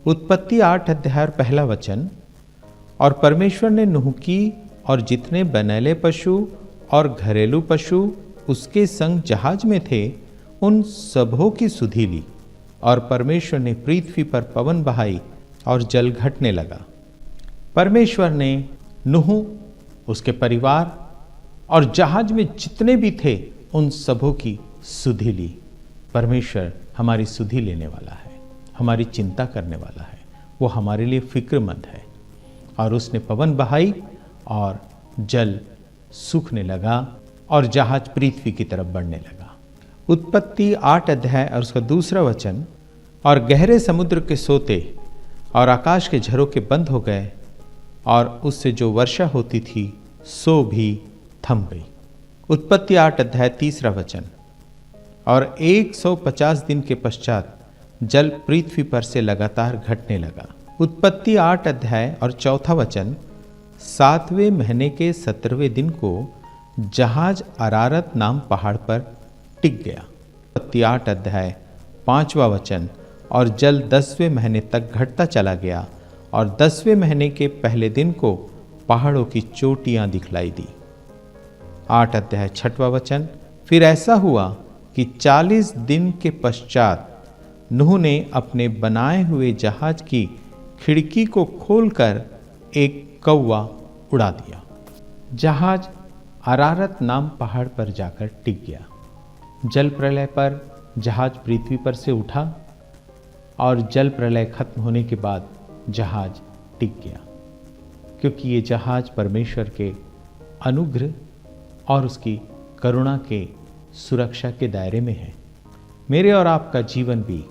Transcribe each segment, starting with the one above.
उत्पत्ति 8 अध्याय और पहला वचन। और परमेश्वर ने नूह की और जितने बनैले पशु और घरेलू पशु उसके संग जहाज में थे उन सबों की सुधि ली। और परमेश्वर ने पृथ्वी पर पवन बहाई और जल घटने लगा। परमेश्वर ने नूह, उसके परिवार और जहाज में जितने भी थे उन सबों की सुधि ली। परमेश्वर हमारी सुधि लेने वाला है, हमारी चिंता करने वाला है, वो हमारे लिए फिक्रमंद है। और उसने पवन बहाई और जल सूखने लगा और जहाज पृथ्वी की तरफ बढ़ने लगा। उत्पत्ति 8 अध्याय और उसका दूसरा वचन। और गहरे समुद्र के सोते और आकाश के झरोखे बंद हो गए और उससे जो वर्षा होती थी सो भी थम गई। उत्पत्ति 8 अध्याय तीसरा वचन। और 150 दिन के पश्चात जल पृथ्वी पर से लगातार घटने लगा। उत्पत्ति 8 अध्याय और चौथा वचन। 7वें महीने के 17वें दिन को जहाज अरारत नाम पहाड़ पर टिक गया। उत्पत्ति 8 अध्याय 5वां वचन। और जल 10वें महीने तक घटता चला गया और 10वें महीने के पहले दिन को पहाड़ों की चोटियां दिखलाई दी। 8 अध्याय 6वां वचन। फिर ऐसा हुआ कि 40 दिन के पश्चात नूह ने अपने बनाए हुए जहाज की खिड़की को खोलकर एक कौवा उड़ा दिया। जहाज अरारत नाम पहाड़ पर जाकर टिक गया। जल प्रलय पर जहाज पृथ्वी पर से उठा और जल प्रलय खत्म होने के बाद जहाज टिक गया, क्योंकि ये जहाज परमेश्वर के अनुग्रह और उसकी करुणा के सुरक्षा के दायरे में है। मेरे और आपका जीवन भी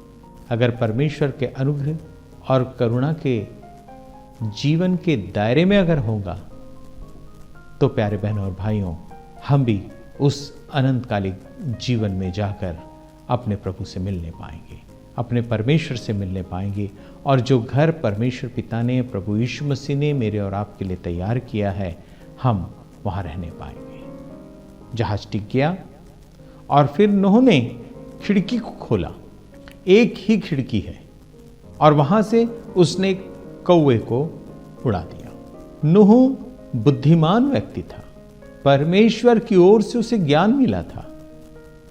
अगर परमेश्वर के अनुग्रह और करुणा के जीवन के दायरे में अगर होगा तो प्यारे बहनों और भाइयों, हम भी उस अनंतकालिक जीवन में जाकर अपने प्रभु से मिलने पाएंगे, अपने परमेश्वर से मिलने पाएंगे। और जो घर परमेश्वर पिता ने, प्रभु यीशु मसीह ने मेरे और आपके लिए तैयार किया है, हम वहाँ रहने पाएंगे। जहाज टिक गया और फिर नूह ने खिड़की को खोला। एक ही खिड़की है और वहाँ से उसने कौवे को उड़ा दिया। नूह बुद्धिमान व्यक्ति था, परमेश्वर की ओर से उसे ज्ञान मिला था।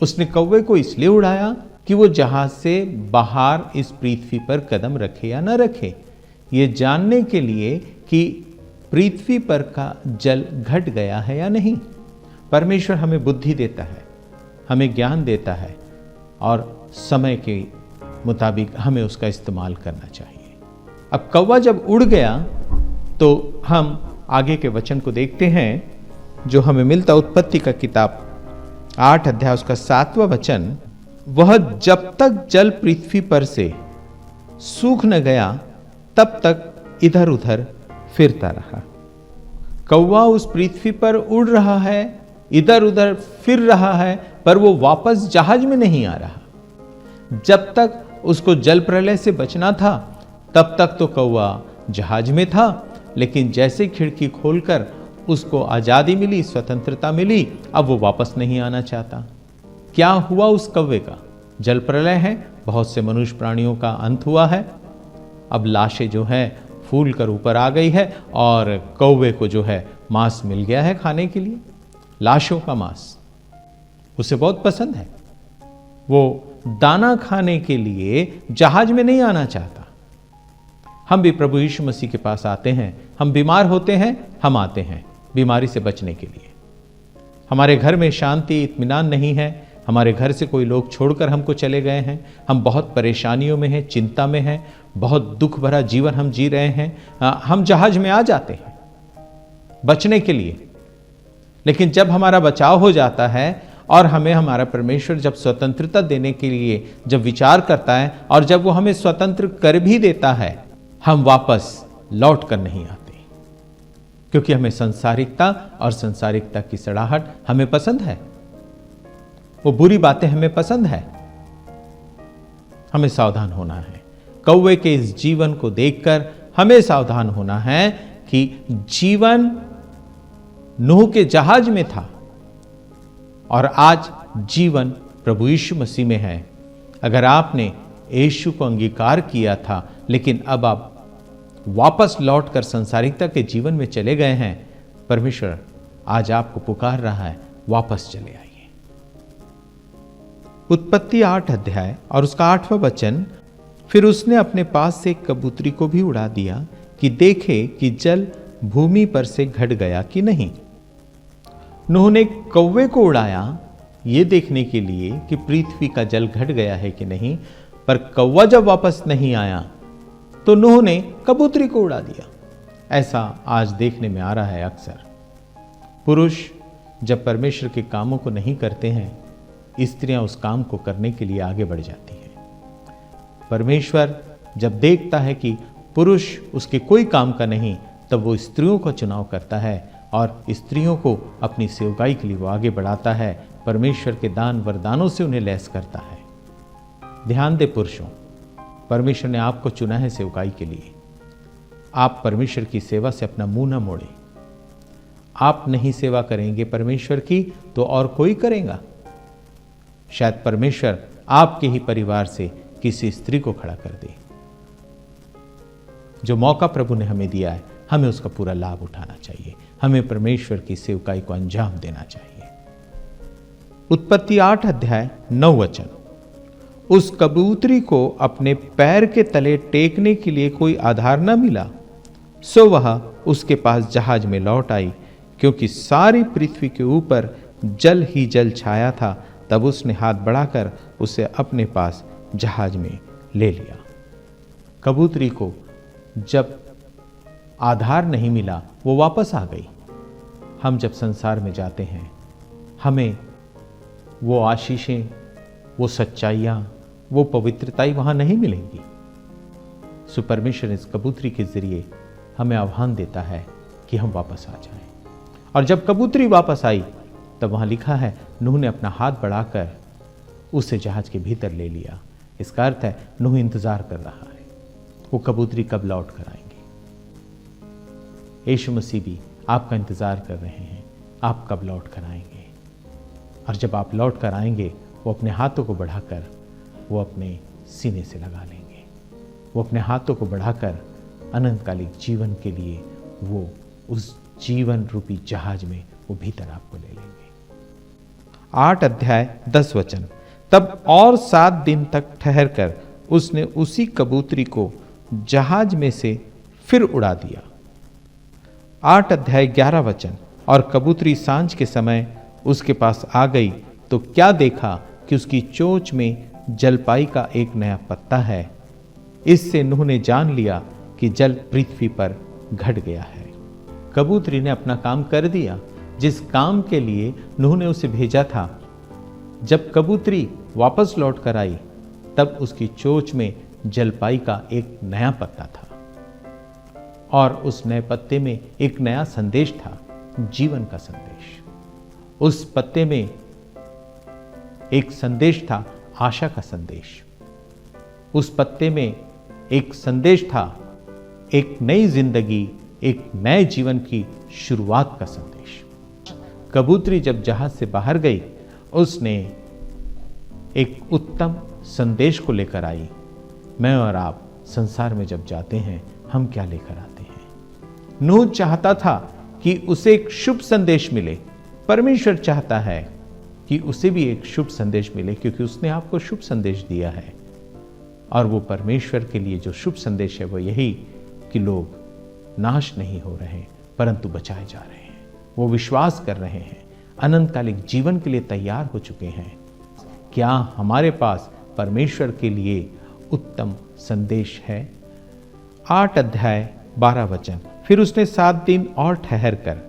उसने कौवे को इसलिए उड़ाया कि वो जहाज से बाहर इस पृथ्वी पर कदम रखे या न रखे, ये जानने के लिए कि पृथ्वी पर का जल घट गया है या नहीं। परमेश्वर हमें बुद्धि देता है, हमें ज्ञान देता है और समय के मुताबिक हमें उसका इस्तेमाल करना चाहिए। अब कौवा जब उड़ गया तो हम आगे के वचन को देखते हैं जो हमें मिलता उत्पत्ति का किताब 8 अध्याय उसका 7वां वचन। वह जब तक जल पृथ्वी पर से सूख न गया तब तक इधर उधर फिरता रहा। कौवा उस पृथ्वी पर उड़ रहा है, इधर उधर फिर रहा है, पर वो वापस जहाज में नहीं आ रहा। जब तक उसको जल प्रलय से बचना था तब तक तो कौवा जहाज में था, लेकिन जैसे खिड़की खोलकर उसको आजादी मिली, स्वतंत्रता मिली, अब वो वापस नहीं आना चाहता। क्या हुआ उस कौवे का? जल प्रलय है, बहुत से मनुष्य प्राणियों का अंत हुआ है। अब लाशें जो है फूल कर ऊपर आ गई है और कौवे को जो है मांस मिल गया है खाने के लिए। लाशों का मांस उसे बहुत पसंद है। वो दाना खाने के लिए जहाज में नहीं आना चाहता। हम भी प्रभु यीशु मसीह के पास आते हैं, हम बीमार होते हैं, हम आते हैं बीमारी से बचने के लिए। हमारे घर में शांति इत्मीनान नहीं है, हमारे घर से कोई लोग छोड़कर हमको चले गए हैं, हम बहुत परेशानियों में हैं, चिंता में हैं, बहुत दुख भरा जीवन हम जी रहे हैं। हम जहाज में आ जाते हैं बचने के लिए, लेकिन जब हमारा बचाव हो जाता है और हमें हमारा परमेश्वर जब स्वतंत्रता देने के लिए जब विचार करता है और जब वो हमें स्वतंत्र कर भी देता है, हम वापस लौट कर नहीं आते, क्योंकि हमें संसारिकता और संसारिकता की सड़ाहट हमें पसंद है, वो बुरी बातें हमें पसंद है। हमें सावधान होना है। कौवे के इस जीवन को देखकर हमें सावधान होना है कि जीवन नूह के जहाज में था और आज जीवन प्रभु यीशु मसीह में है। अगर आपने यीशु को अंगीकार किया था, लेकिन अब आप वापस लौटकर संसारिकता के जीवन में चले गए हैं, परमेश्वर आज आपको पुकार रहा है, वापस चले आइए। उत्पत्ति 8 अध्याय और उसका 8वां वचन, फिर उसने अपने पास से एक कबूतरी को भी उड़ा दिया कि देखे कि जल भूमि पर से घट गया कि नहीं। नूह ने कौवे को उड़ाया ये देखने के लिए कि पृथ्वी का जल घट गया है कि नहीं, पर कौवा जब वापस नहीं आया तो नूह ने कबूतरी को उड़ा दिया। ऐसा आज देखने में आ रहा है अक्सर। पुरुष जब परमेश्वर के कामों को नहीं करते हैं, स्त्रियां उस काम को करने के लिए आगे बढ़ जाती हैं। परमेश्वर जब देखता है कि पुरुष उसके कोई काम का नहीं, तब वो स्त्रियों का चुनाव करता है और स्त्रियों को अपनी सेवकाई के लिए वो आगे बढ़ाता है। परमेश्वर के दान वरदानों से उन्हें लैस करता है। ध्यान दे पुरुषों, परमेश्वर ने आपको चुना है सेवकाई के लिए। आप परमेश्वर की सेवा से अपना मुंह न मोड़े। आप नहीं सेवा करेंगे परमेश्वर की तो और कोई करेगा। शायद परमेश्वर आपके ही परिवार से किसी स्त्री को खड़ा कर दे। जो मौका प्रभु ने हमें दिया है, हमें उसका पूरा लाभ उठाना चाहिए। हमें परमेश्वर की सेवकाई को अंजाम देना चाहिए। उत्पत्ति 8 अध्याय 9 वचन, उस कबूतरी को अपने पैर के तले टेकने के लिए कोई आधार न मिला, सो वह उसके पास जहाज में लौट आई, क्योंकि सारी पृथ्वी के ऊपर जल ही जल छाया था। तब उसने हाथ बढ़ाकर उसे अपने पास जहाज में ले लिया। कबूतरी को जब आधार नहीं मिला, वो वापस आ गई। हम जब संसार में जाते हैं, हमें वो आशीषें, वो सच्चाइयाँ, वो पवित्रताई वहाँ नहीं मिलेंगी। सो परमेश्वर इस कबूतरी के जरिए हमें आह्वान देता है कि हम वापस आ जाएं। और जब कबूतरी वापस आई, तब वहाँ लिखा है नूह ने अपना हाथ बढ़ाकर उसे जहाज के भीतर ले लिया। इसका अर्थ है नूह इंतजार कर रहा है, वो कबूतरी कब लौट कर आएंगे। यीशु मसीह भी आपका इंतजार कर रहे हैं, आप कब लौट कर आएंगे। और जब आप लौट कर आएंगे, वो अपने हाथों को बढ़ाकर वो अपने सीने से लगा लेंगे। वो अपने हाथों को बढ़ाकर अनंतकालिक जीवन के लिए वो उस जीवन रूपी जहाज में वो भीतर आपको ले लेंगे। 8 अध्याय 10 वचन, तब और 7 दिन तक ठहर कर उसने उसी कबूतरी को जहाज में से फिर उड़ा दिया। 8 अध्याय 11 वचन, और कबूतरी सांझ के समय उसके पास आ गई तो क्या देखा कि उसकी चोंच में जलपाई का एक नया पत्ता है। इससे नूह ने जान लिया कि जल पृथ्वी पर घट गया है। कबूतरी ने अपना काम कर दिया, जिस काम के लिए नूह ने उसे भेजा था। जब कबूतरी वापस लौट कर आई, तब उसकी चोंच में जलपाई का एक नया पत्ता था और उस नए पत्ते में एक नया संदेश था, जीवन का संदेश। उस पत्ते में एक संदेश था, आशा का संदेश। उस पत्ते में एक संदेश था, एक नई जिंदगी, एक नए जीवन की शुरुआत का संदेश। कबूतरी जब जहाज से बाहर गई, उसने एक उत्तम संदेश को लेकर आई। मैं और आप संसार में जब जाते हैं, हम क्या लेकर आते हैं। नूह चाहता था कि उसे एक शुभ संदेश मिले। परमेश्वर चाहता है कि उसे भी एक शुभ संदेश मिले, क्योंकि उसने आपको शुभ संदेश दिया है। और वो परमेश्वर के लिए जो शुभ संदेश है वो यही कि लोग नाश नहीं हो रहे परंतु बचाए जा रहे हैं। वो विश्वास कर रहे हैं, अनंतकालिक जीवन के लिए तैयार हो चुके हैं। क्या हमारे पास परमेश्वर के लिए उत्तम संदेश है। 8 अध्याय 12 वचन, फिर उसने 7 दिन और ठहर कर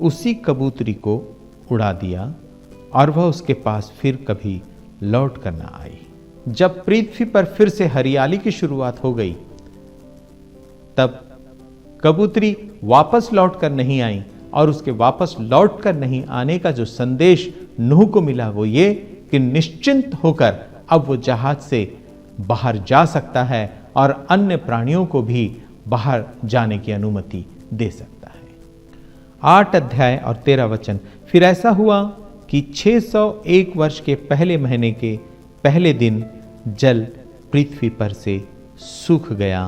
उसी कबूतरी को उड़ा दिया और वह उसके पास फिर कभी लौट कर न आई। जब पृथ्वी पर फिर से हरियाली की शुरुआत हो गई, तब कबूतरी वापस लौट कर नहीं आई और उसके वापस लौट कर नहीं आने का जो संदेश नूह को मिला वो ये कि निश्चिंत होकर अब वो जहाज से बाहर जा सकता है और अन्य प्राणियों को भी बाहर जाने की अनुमति दे सकता है। 8 अध्याय और 13 वचन, फिर ऐसा हुआ कि 601 वर्ष के पहले महीने के पहले दिन जल पृथ्वी पर से सूख गया।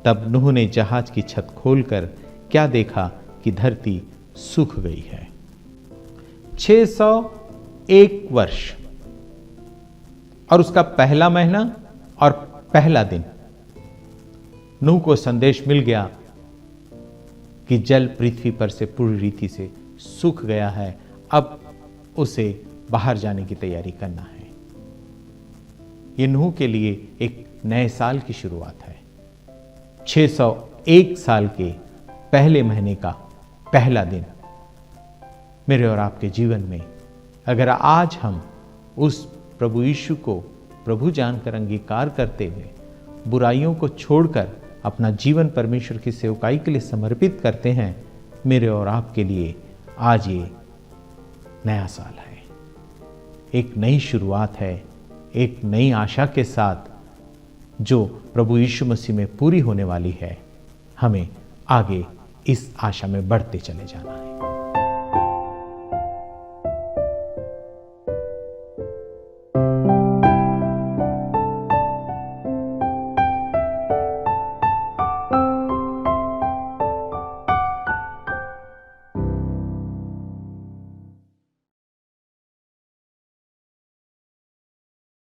तब नूह ने जहाज की छत खोलकर क्या देखा कि धरती सूख गई है। 601 वर्ष और उसका पहला महीना और पहला दिन, नूह को संदेश मिल गया कि जल पृथ्वी पर से पूरी रीति से सूख गया है, अब उसे बाहर जाने की तैयारी करना है। यह नूह के लिए एक नए साल की शुरुआत है। 601 साल के पहले महीने का पहला दिन मेरे और आपके जीवन में, अगर आज हम उस प्रभु यीशु को प्रभु जानकर अंगीकार करते हुए बुराइयों को छोड़कर अपना जीवन परमेश्वर की सेवकाई के लिए समर्पित करते हैं, मेरे और आपके लिए आज ये नया साल है, एक नई शुरुआत है, एक नई आशा के साथ जो प्रभु यीशु मसीह में पूरी होने वाली है। हमें आगे इस आशा में बढ़ते चले जाना है।